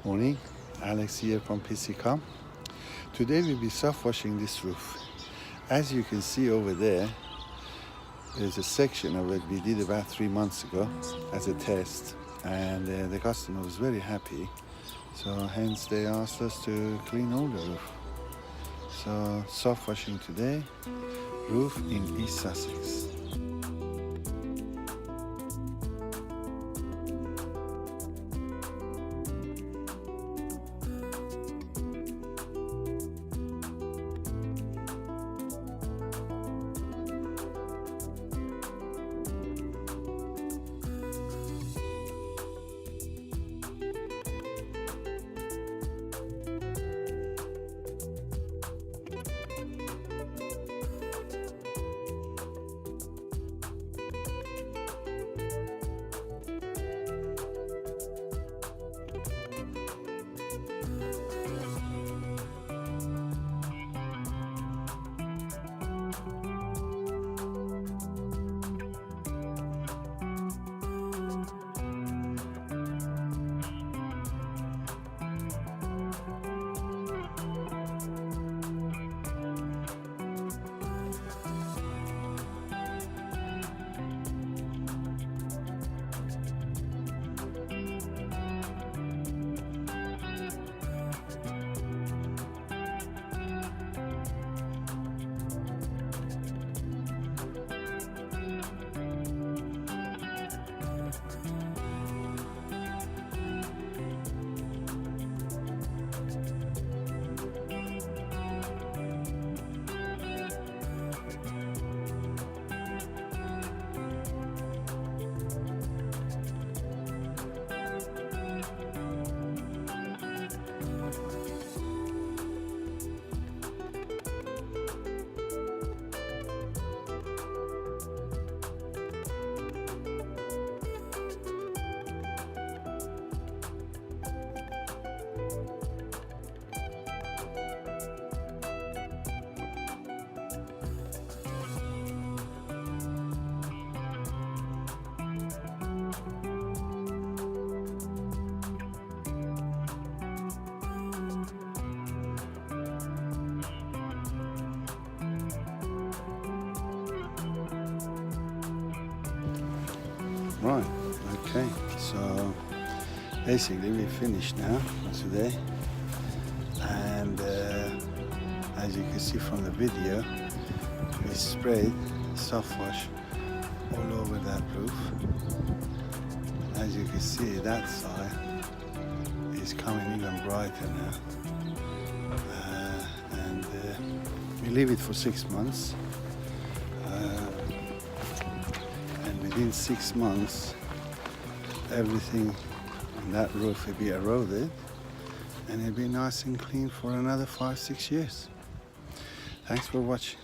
Morning, Alex here from pccom. Today we'll be soft washing this roof. As you can see over there, there's a section of it we did about 3 months ago as a test, and the customer was very happy, so hence they asked us to clean all the roof. So soft washing today, roof in East Sussex. Right, okay, so basically we're finished now for today, and as you can see from the video, we sprayed soft wash all over that roof. As you can see, that side is coming even brighter now, and we leave it for 6 months. Within 6 months, everything on that roof will be eroded, and it'll be nice and clean for another 5-6 years. Thanks for watching.